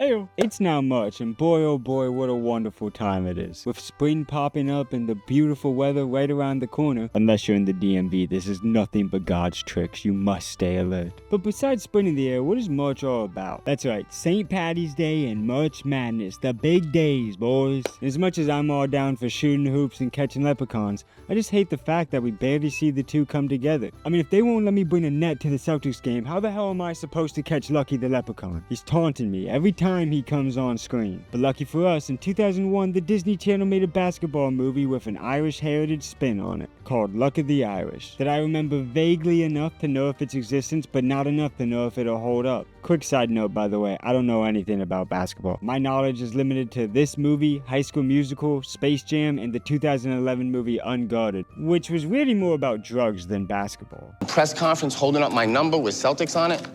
Ayo. It's now March, and boy oh boy, what a wonderful time it is. With spring popping up and the beautiful weather right around the corner. Unless you're in the DMV, this is nothing but God's tricks. You must stay alert. But besides spring in the air, what is March all about? That's right, St. Patty's Day and March Madness, the big days, boys. As much as I'm all down for shooting hoops and catching leprechauns, I just hate the fact that we barely see the two come together. I mean, if they won't let me bring a net to the Celtics game, how the hell am I supposed to catch Lucky the Leprechaun? He's taunting me every time he comes on screen. But lucky for us, in 2001, the Disney Channel made a basketball movie with an Irish heritage spin on it, called Luck of the Irish, that I remember vaguely enough to know of its existence, but not enough to know if it'll hold up. Quick side note, by the way, I don't know anything about basketball. My knowledge is limited to this movie, High School Musical, Space Jam, and the 2011 movie Unguarded, which was really more about drugs than basketball. Press conference holding up my number with Celtics on it.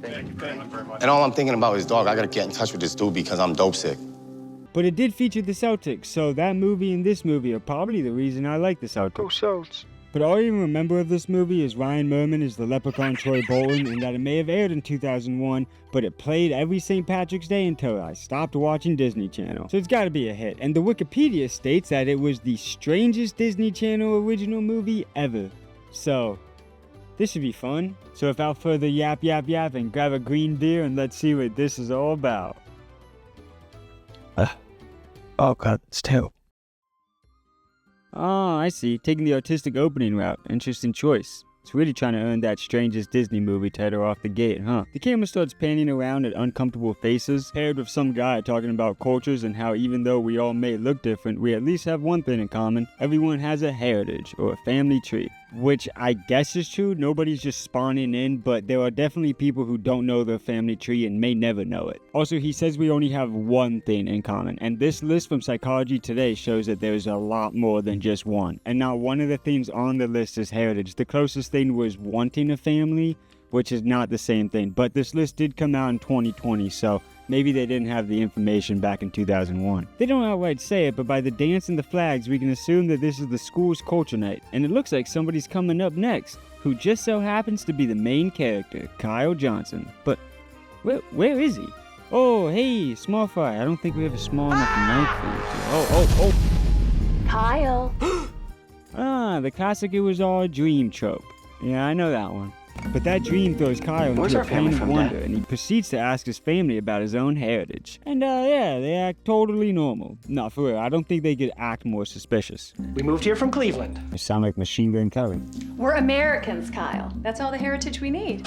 Thank you very much. And all I'm thinking about is, dog, I gotta get in touch with this dude because I'm dope sick. But it did feature the Celtics, so that movie and this movie are probably the reason I like the Celtics. Go Celts. But all I even remember of this movie is Ryan Merman as the leprechaun Troy Bolton, and that it may have aired in 2001, but it played every St. Patrick's Day until I stopped watching Disney Channel. So it's gotta be a hit. And the Wikipedia states that it was the strangest Disney Channel original movie ever. So, this should be fun. So without further yap and grab a green beer and let's see what this is all about. Oh God, it's terrible. Oh, I see. Taking the artistic opening route. Interesting choice. It's really trying to earn that strangest Disney movie title off the gate, huh? The camera starts panning around at uncomfortable faces, paired with some guy talking about cultures and how even though we all may look different, we at least have one thing in common. Everyone has a heritage, or a family tree. Which I guess is true, nobody's just spawning in, but there are definitely people who don't know their family tree and may never know it. Also, he says we only have one thing in common, and this list from Psychology Today shows that there's a lot more than just one. And now one of the things on the list is heritage. The closest thing was wanting a family, which is not the same thing, but this list did come out in 2020, so maybe they didn't have the information back in 2001. They don't outright say it, but by the dance and the flags, we can assume that this is the school's culture night. And it looks like somebody's coming up next, who just so happens to be the main character, Kyle Johnson. But where is he? Oh, hey, small fry. I don't think we have a small enough knife for you. Oh. Kyle. Ah, the classic "it was all a dream" trope. Yeah, I know that one. But that dream throws Kyle into a pain of wonder, and he proceeds to ask his family about his own heritage. And yeah, they act totally normal. No, for real, I don't think they could act more suspicious. We moved here from Cleveland. They sound like Machine Gun Kelly. We're Americans, Kyle. That's all the heritage we need.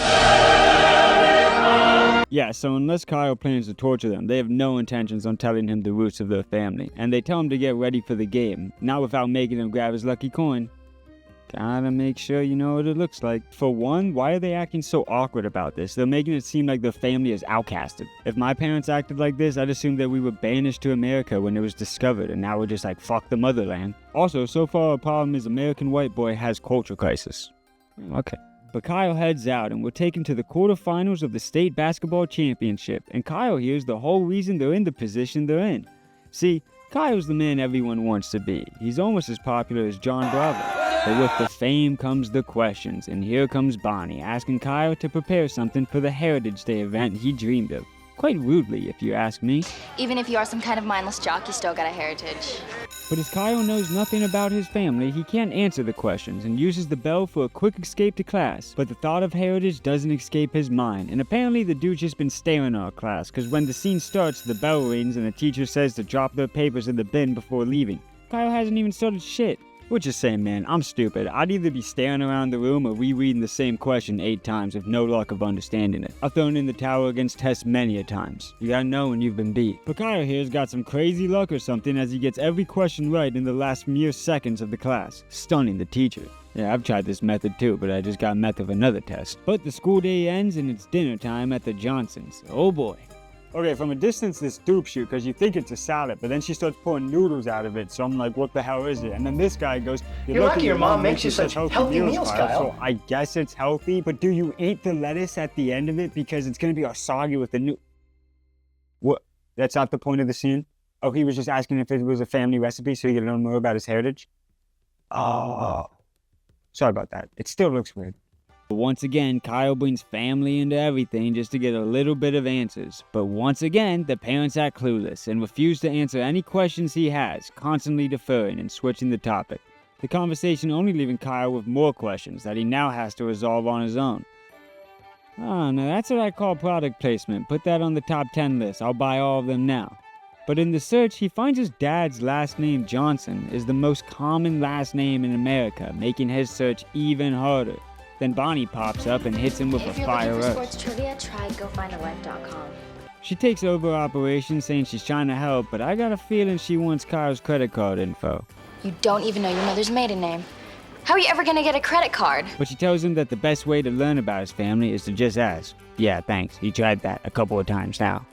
Yeah, so unless Kyle plans to torture them, they have no intentions on telling him the roots of their family. And they tell him to get ready for the game, not without making him grab his lucky coin. Gotta make sure you know what it looks like. For one, why are they acting so awkward about this? They're making it seem like their family is outcasted. If my parents acted like this, I'd assume that we were banished to America when it was discovered, and now we're just like, fuck the motherland. Also, so far our problem is American white boy has culture crisis. Okay. But Kyle heads out, and we're taken to the quarterfinals of the state basketball championship, and Kyle here's the whole reason they're in the position they're in. See, Kyle's the man everyone wants to be. He's almost as popular as John Bravo. But with the fame comes the questions, and here comes Bonnie asking Kyle to prepare something for the Heritage Day event he dreamed of. Quite rudely, if you ask me. Even if you are some kind of mindless jock, you still got a heritage. But as Kyle knows nothing about his family, he can't answer the questions and uses the bell for a quick escape to class. But the thought of heritage doesn't escape his mind, and apparently the dude's just been staring at our class, because when the scene starts, the bell rings and the teacher says to drop their papers in the bin before leaving. Kyle hasn't even started shit. We're just saying, man, I'm stupid. I'd either be staring around the room or rereading the same question 8 times with no luck of understanding it. I've thrown in the towel against tests many a times. You gotta know when you've been beat. But Kyle here's got some crazy luck or something as he gets every question right in the last mere seconds of the class, stunning the teacher. Yeah, I've tried this method too, but I just got meth of another test. But the school day ends and it's dinner time at the Johnsons. Oh boy. Okay, from a distance this dupes you because you think it's a salad, but then she starts pulling noodles out of it, so I'm like, what the hell is it? And then this guy goes, You're lucky your mom makes you such healthy meals, Kyle. So I guess it's healthy, but do you eat the lettuce at the end of it because it's going to be all soggy with the new... What? That's not the point of the scene? Oh, he was just asking if it was a family recipe so he could learn more about his heritage? Oh. Sorry about that. It still looks weird. But once again, Kyle brings family into everything just to get a little bit of answers. But once again, the parents act clueless and refuse to answer any questions he has, constantly deferring and switching the topic. The conversation only leaving Kyle with more questions that he now has to resolve on his own. Oh, now that's what I call product placement. Put that on the top 10 list. I'll buy all of them now. But in the search, he finds his dad's last name, Johnson, is the most common last name in America, making his search even harder. Then Bonnie pops up and hits him with a fire If you're looking for earth. sports trivia, try gofindalife.com. She takes over operations saying she's trying to help, but I got a feeling she wants Kyle's credit card info. You don't even know your mother's maiden name. How are you ever gonna get a credit card? But she tells him that the best way to learn about his family is to just ask. Yeah, thanks. He tried that a couple of times now.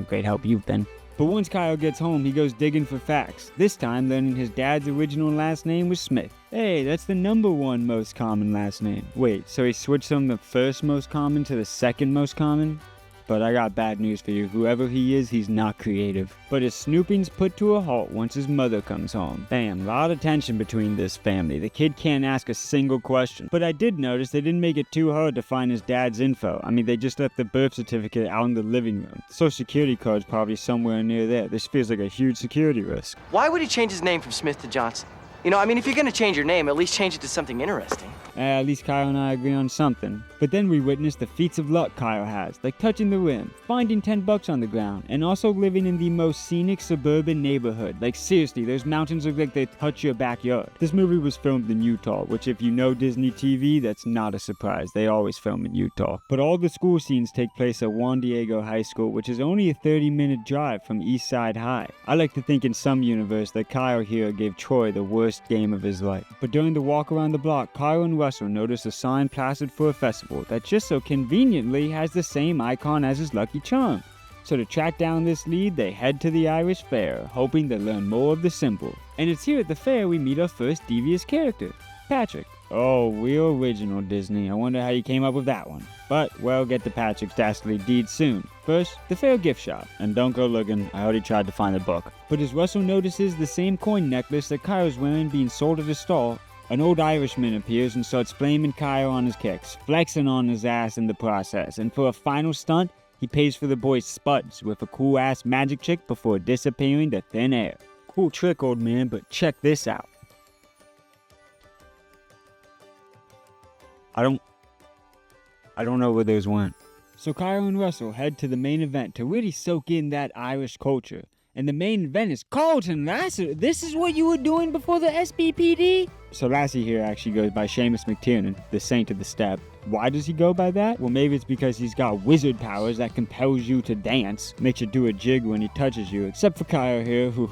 Great help you've been. But once Kyle gets home, he goes digging for facts, this time learning his dad's original last name was Smith. Hey, that's the #1 most common last name. Wait, so he switched from the first most common to the second most common? But I got bad news for you. Whoever he is, he's not creative. But his snooping's put to a halt once his mother comes home. Damn, lot of tension between this family. The kid can't ask a single question. But I did notice they didn't make it too hard to find his dad's info. I mean, they just left the birth certificate out in the living room. The social security card's probably somewhere near there. This feels like a huge security risk. Why would he change his name from Smith to Johnson? You know, I mean, if you're gonna change your name, at least change it to something interesting. At least Kyle and I agree on something. But then we witness the feats of luck Kyle has, like touching the rim, finding $10 on the ground, and also living in the most scenic suburban neighborhood. Like seriously, those mountains look like they touch your backyard. This movie was filmed in Utah, which if you know Disney TV, that's not a surprise. They always film in Utah. But all the school scenes take place at Juan Diego High School, which is only a 30-minute drive from East Side High. I like to think in some universe that Kyle here gave Troy the worst game of his life. But during the walk around the block, Kyle and Russell notice a sign plastered for a festival that just so conveniently has the same icon as his Lucky Charm. So to track down this lead, they head to the Irish Fair, hoping to learn more of the symbol. And it's here at the fair we meet our first devious character, Patrick. Oh, real original, Disney. I wonder how you came up with that one. But we'll get to Patrick's dastardly deeds soon. First, the fair gift shop. And don't go looking, I already tried to find the book. But as Russell notices the same coin necklace that Kyle's wearing being sold at a stall, an old Irishman appears and starts blaming Kyle on his kicks, flexing on his ass in the process, and for a final stunt, he pays for the boy's spuds with a cool-ass magic trick before disappearing to thin air. Cool trick, old man, but check this out. I don't know where those went. So Kyle and Russell head to the main event to really soak in that Irish culture. And the main event is Carlton Lassie. This is what you were doing before the SBPD? So Lassie here actually goes by Seamus McTiernan, the Saint of the Step. Why does he go by that? Well, maybe it's because he's got wizard powers that compels you to dance, makes you do a jig when he touches you, except for Kyle here, who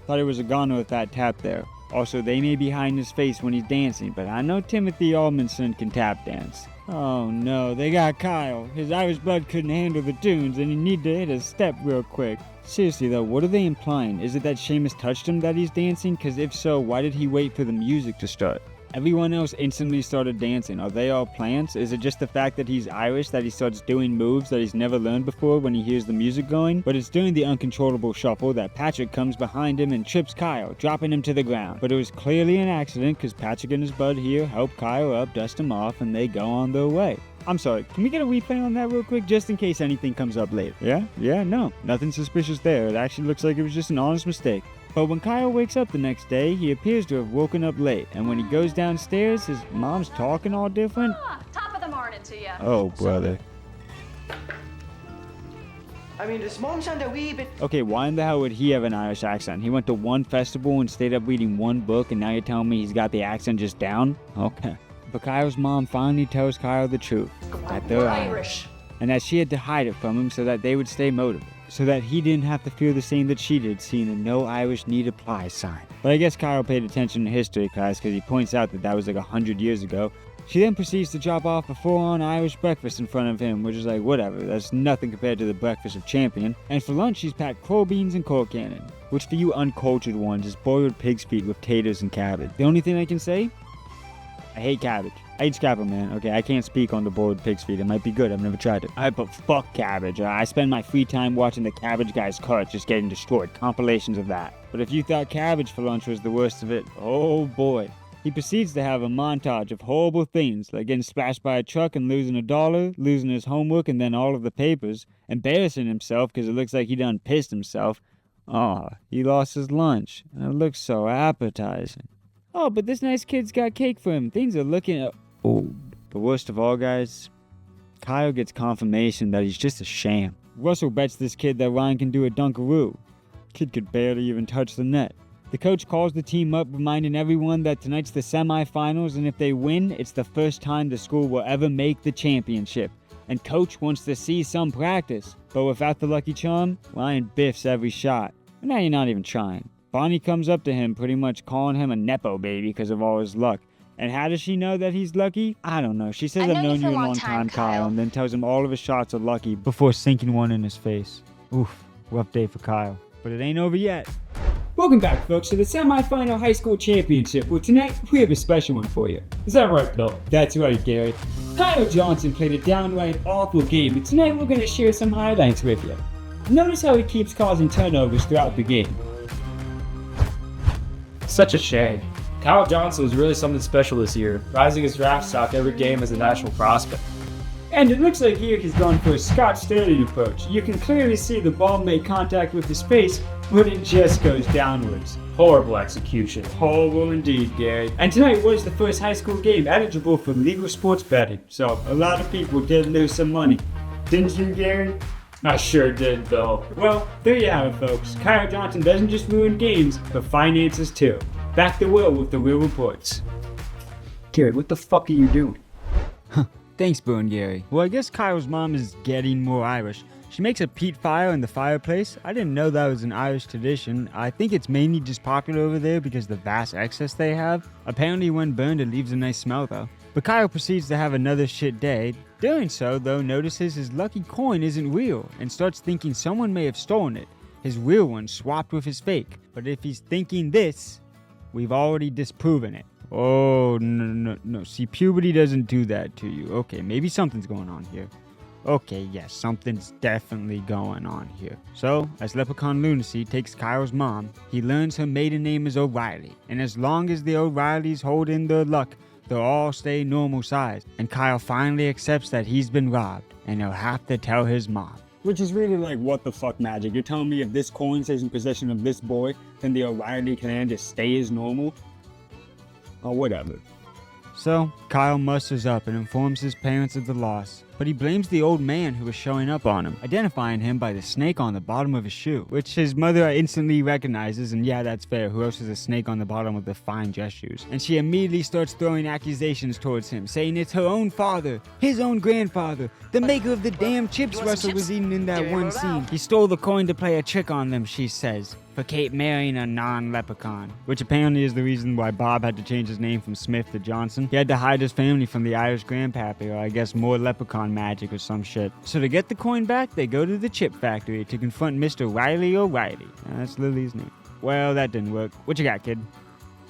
thought he was a goner with that tap there. Also, they may be hiding his face when he's dancing, but I know Timothy Almondson can tap dance. Oh no, they got Kyle. His Irish blood couldn't handle the tunes and he needed to hit a step real quick. Seriously though, what are they implying? Is it that Seamus touched him that he's dancing? Cause if so, why did he wait for the music to start? Everyone else instantly started dancing. Are they all plants? Is it just the fact that he's Irish that he starts doing moves that he's never learned before when he hears the music going? But it's during the uncontrollable shuffle that Patrick comes behind him and trips Kyle, dropping him to the ground. But it was clearly an accident because Patrick and his bud here help Kyle up, dust him off, and they go on their way. I'm sorry, can we get a replay on that real quick just in case anything comes up later? Yeah, no, nothing suspicious there. It actually looks like it was just an honest mistake. But when Kyle wakes up the next day, he appears to have woken up late, and when he goes downstairs, his mom's talking all different. Top of the morning to you. Oh, brother. I mean, does mom sound a wee bit... Okay, why in the hell would he have an Irish accent? He went to one festival and stayed up reading one book, and now you're telling me he's got the accent just down? Okay. But Kyle's mom finally tells Kyle the truth, that they're Irish, and that she had to hide it from him so that they would stay motivated. So that he didn't have to feel the same that she did, seeing the no Irish need apply sign. But I guess Kyle paid attention in history class because he points out that was like 100 years ago. She then proceeds to drop off a full-on Irish breakfast in front of him, which is like, whatever, that's nothing compared to the breakfast of Champion. And for lunch, she's packed cold beans and corn cannon, which for you uncultured ones is boiled pig's feet with taters and cabbage. The only thing I can say? I hate cabbage. I eat scrapple, man. Okay, I can't speak on the boiled pig's feet. It might be good. I've never tried it. But fuck cabbage. I spend my free time watching the Cabbage Guy's cart just getting destroyed. Compilations of that. But if you thought cabbage for lunch was the worst of it, oh boy. He proceeds to have a montage of horrible things, like getting splashed by a truck and losing $1, losing his homework and then all of the papers, embarrassing himself because it looks like he done pissed himself. Aw, he lost his lunch. It looks so appetizing. Oh, but this nice kid's got cake for him. Things are looking up. Oh, the worst of all, guys, Kyle gets confirmation that he's just a sham. Russell bets this kid that Ryan can do a dunkaroo. Kid could barely even touch the net. The coach calls the team up, reminding everyone that tonight's the semifinals, and if they win, it's the first time the school will ever make the championship. And coach wants to see some practice, but without the lucky charm, Ryan biffs every shot. And now you're not even trying. Bonnie comes up to him, pretty much calling him a nepo baby because of all his luck. And how does she know that he's lucky? I don't know. She says, I've known you a long time, Kyle, and then tells him all of his shots are lucky before sinking one in his face. Oof, rough day for Kyle. But it ain't over yet. Welcome back, folks, to the semifinal high school championship. Well, tonight, we have a special one for you. Is that right, Bill? That's right, Gary. Kyle Johnson played a downright awful game, but tonight we're going to share some highlights with you. Notice how he keeps causing turnovers throughout the game. Such a shame. Kyle Johnson was really something special this year, rising his draft stock every game as a national prospect. And it looks like here he's gone for a Scott Sterling approach. You can clearly see the ball make contact with his face, but it just goes downwards. Horrible execution. Horrible indeed, Gary. And tonight was the first high school game eligible for legal sports betting, so a lot of people did lose some money. Didn't you, Gary? I sure did, Bill. Well, there you have it, folks. Kyle Johnson doesn't just ruin games, but finances too. Back to Will with the real reports. Gary, what the fuck are you doing? Thanks, Bro and Gary. Well, I guess Kyle's mom is getting more Irish. She makes a peat fire in the fireplace. I didn't know that was an Irish tradition. I think it's mainly just popular over there because the vast excess they have. Apparently when burned, it leaves a nice smell though. But Kyle proceeds to have another shit day. Doing so, though, notices his lucky coin isn't real and starts thinking someone may have stolen it. His real one swapped with his fake. But if he's thinking this, we've already disproven it. Oh, no. See, puberty doesn't do that to you. Okay, maybe something's going on here. Okay, yes, something's definitely going on here. So, as Leprechaun Lunacy takes Kyle's mom, he learns her maiden name is O'Reilly. And as long as the O'Reillys hold in their luck, they'll all stay normal size. And Kyle finally accepts that he's been robbed, and he'll have to tell his mom. Which is really like, what the fuck magic? You're telling me if this coin stays in possession of this boy, then the O'Reilly clan just stay as normal? Or whatever. So, Kyle musters up and informs his parents of the loss, but he blames the old man who was showing up on him, identifying him by the snake on the bottom of his shoe, which his mother instantly recognizes, and yeah, that's fair, who else has a snake on the bottom of their fine dress shoes? And she immediately starts throwing accusations towards him, saying it's her own father, his own grandfather, the maker of the damn chips Russell was eating in that one scene. He stole the coin to play a trick on them, she says, for Kate marrying a non-leprechaun, which apparently is the reason why Bob had to change his name from Smith to Johnson. He had to hide his family from the Irish grandpappy, or I guess more leprechaun magic or some shit. So to get the coin back, they go to the chip factory to confront Mr. Riley O'Reilly. That's Lily's name. Well, that didn't work. What you got, kid?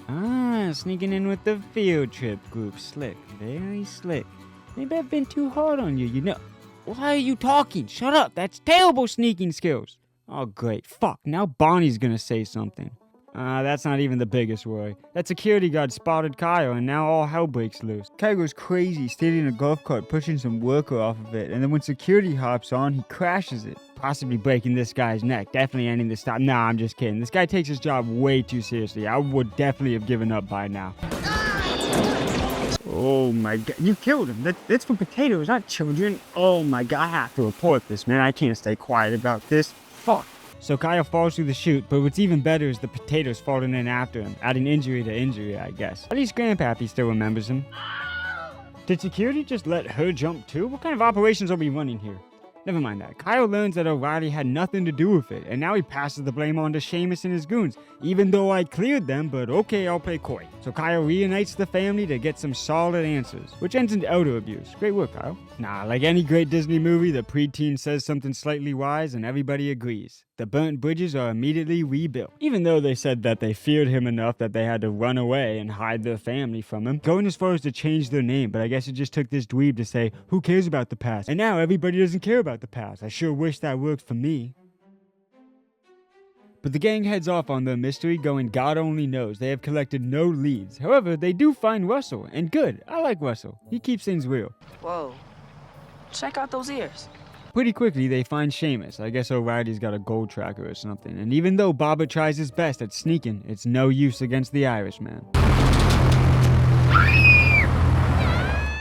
Ah, sneaking in with the field trip group. Slick. Very slick. Maybe I've been too hard on you, you know. Why are you talking? Shut up. That's terrible sneaking skills. Oh, great. Fuck. Now Bonnie's gonna say something. That's not even the biggest worry. That security guard spotted Kyle, and now all hell breaks loose. Kyle goes crazy, stealing a golf cart, pushing some worker off of it, and then when security hops on, he crashes it, possibly breaking this guy's neck, definitely ending the stop. Nah, I'm just kidding. This guy takes his job way too seriously. I would definitely have given up by now. Oh my god, you killed him. That's for potatoes, not children. Oh my god, I have to report this, man. I can't stay quiet about this. Fuck. So Kyle falls through the chute, but what's even better is the potatoes falling in after him, adding injury to injury, I guess. At least Grandpappy still remembers him. Did security just let her jump too? What kind of operations are we running here? Never mind that. Kyle learns that O'Reilly had nothing to do with it, and now he passes the blame on to Seamus and his goons, even though I cleared them, but okay, I'll play coy. So Kyle reunites the family to get some solid answers, which ends in elder abuse. Great work, Kyle. Nah, like any great Disney movie, the preteen says something slightly wise and everybody agrees. The burnt bridges are immediately rebuilt, even though they said that they feared him enough that they had to run away and hide their family from him, going as far as to change their name, but I guess it just took this dweeb to say, who cares about the past? And now everybody doesn't care about the past. I sure wish that worked for me. But the gang heads off on their mystery, going God only knows. They have collected no leads. However, they do find Russell, and good. I like Russell. He keeps things real. Whoa. Check out those ears. Pretty quickly, they find Seamus. I guess O'Reilly's got a gold tracker or something. And even though Baba tries his best at sneaking, it's no use against the Irishman.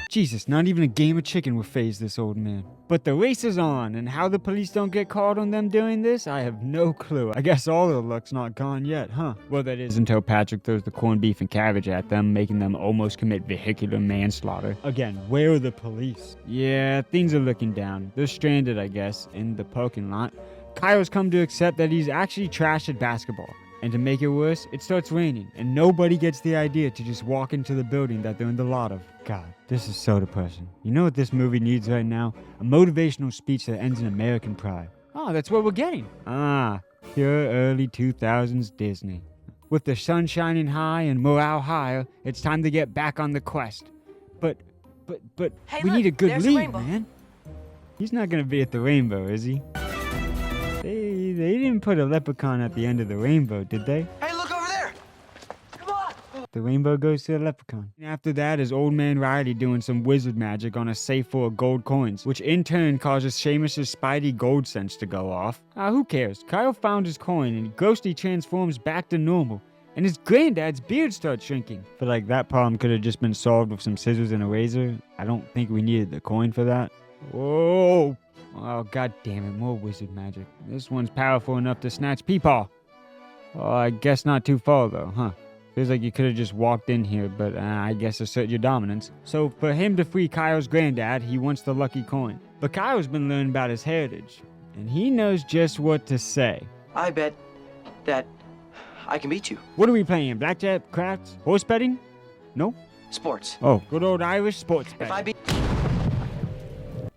Jesus, not even a game of chicken will faze this old man. But the race is on, and how the police don't get caught on them doing this, I have no clue. I guess all their luck's not gone yet, huh? Well, that is until Patrick throws the corned beef and cabbage at them, making them almost commit vehicular manslaughter. Again, where are the police? Yeah, things are looking down. They're stranded, I guess, in the parking lot. Kyle's come to accept that he's actually trash at basketball. And to make it worse, it starts raining, and nobody gets the idea to just walk into the building that they're in the lot of. God, this is so depressing. You know what this movie needs right now? A motivational speech that ends in American pride. Oh, that's what we're getting. Ah, pure early 2000s Disney. With the sun shining high and morale higher, it's time to get back on the quest. But, Hey, we look, need a good there's the lead, rainbow. man. He's not gonna be at the rainbow, is he? They didn't put a leprechaun at the end of the rainbow, did they? Hey, look over there! Come on! The rainbow goes to the leprechaun. After that is Old Man Riley doing some wizard magic on a safe full of gold coins, which in turn causes Seamus' spidey gold sense to go off. Who cares? Kyle found his coin and Ghosty transforms back to normal. And his granddad's beard starts shrinking. Feel like that problem could have just been solved with some scissors and a razor. I don't think we needed the coin for that. Whoa! Oh, god damn it, more wizard magic. This one's powerful enough to snatch Peepaw. Oh, I guess not too far though, huh? Feels like you could have just walked in here, but I guess assert your dominance. So for him to free Kyle's granddad, he wants the lucky coin. But Kyle's been learning about his heritage, and he knows just what to say. I bet that I can beat you. What are we playing? Blackjack, craps, horse betting? No? Sports. Oh, good old Irish sports betting. If I beat...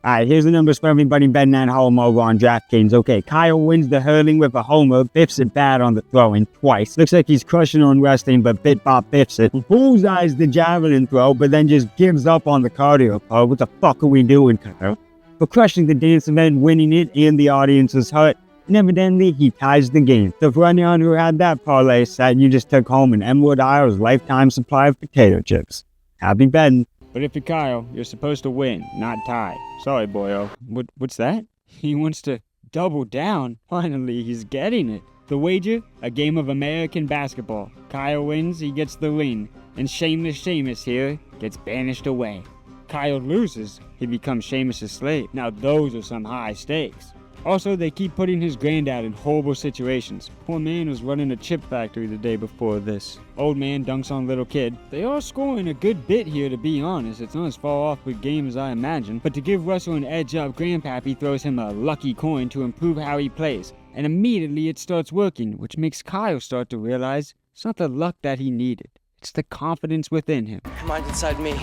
Alright, here's the numbers for everybody betting at home over on DraftKings. Okay, Kyle wins the hurling with a homer, biffs it bad on the throwing twice. Looks like he's crushing on wrestling, but Bit Bop biffs it. Bullseyes the javelin throw, but then just gives up on the cardio part. What the fuck are we doing, Kyle? For crushing the dance event, winning it, and the audience is hurt, and evidently he ties the game. So for anyone who had that parlay set, you just took home an Emerald Isle's lifetime supply of potato chips. Happy betting. But if you're Kyle, you're supposed to win, not tie. Sorry, boyo. What's that? He wants to double down. Finally, he's getting it. The wager? A game of American basketball. Kyle wins, he gets the win. And shameless Seamus here gets banished away. Kyle loses, he becomes Seamus' slave. Now those are some high stakes. Also, they keep putting his granddad in horrible situations. Poor man was running a chip factory the day before this. Old man dunks on little kid. They are scoring a good bit here, to be honest. It's not as far off a game as I imagined. But to give Russell an edge up, Grandpappy throws him a lucky coin to improve how he plays. And immediately it starts working, which makes Kyle start to realize it's not the luck that he needed. It's the confidence within him. Mine's inside me.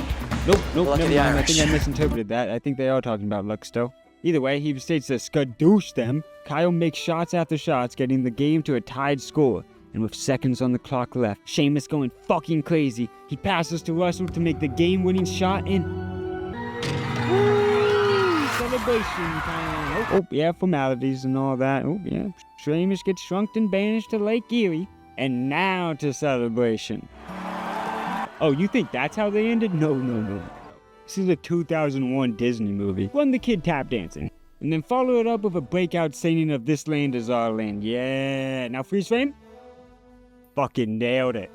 Nope, Luck of never the mind. I Irish. think I misinterpreted that. I think they are talking about luck still. Either way, he states to skadoosh them. Kyle makes shots after shots, getting the game to a tied score. And with seconds on the clock left, Seamus going fucking crazy. He passes to Russell to make the game-winning shot and... Woo! Celebration time! Oh, yeah, formalities and all that. Oh, yeah. Seamus gets shrunk and banished to Lake Erie. And now to celebration. Oh, you think that's how they ended? No. This is a 2001 Disney movie. Run the kid tap dancing. And then follow it up with a breakout singing of This Land Is Our Land. Yeah. Now freeze frame. Fucking nailed it.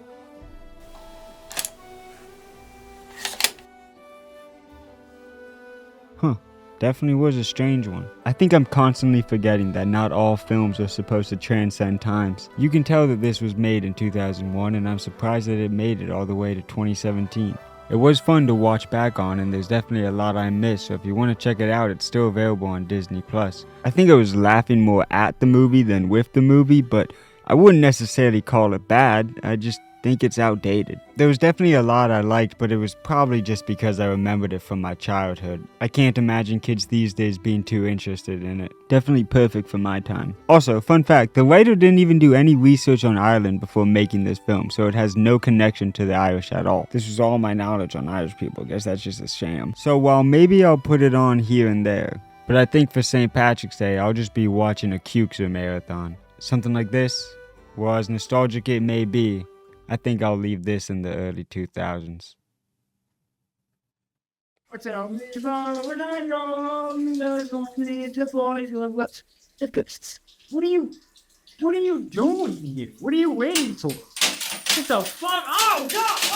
Huh. Definitely was a strange one. I think I'm constantly forgetting that not all films are supposed to transcend times. You can tell that this was made in 2001, and I'm surprised that it made it all the way to 2017. It was fun to watch back on, and there's definitely a lot I missed, so if you want to check it out, it's still available on Disney+. I think I was laughing more at the movie than with the movie, but I wouldn't necessarily call it bad. I just think it's outdated. There was definitely a lot I liked, but it was probably just because I remembered it from my childhood. I can't imagine kids these days being too interested in it. Definitely perfect for my time. Also, fun fact, the writer didn't even do any research on Ireland before making this film, so it has no connection to the Irish at all. This was all my knowledge on Irish people. I guess that's just a sham. So while maybe I'll put it on here and there, but I think for St. Patrick's Day, I'll just be watching a Cukes marathon. Something like this. Well, as nostalgic it may be, I think I'll leave this in the early 2000s. What are you doing here? What are you waiting for? What the fuck? Oh, God!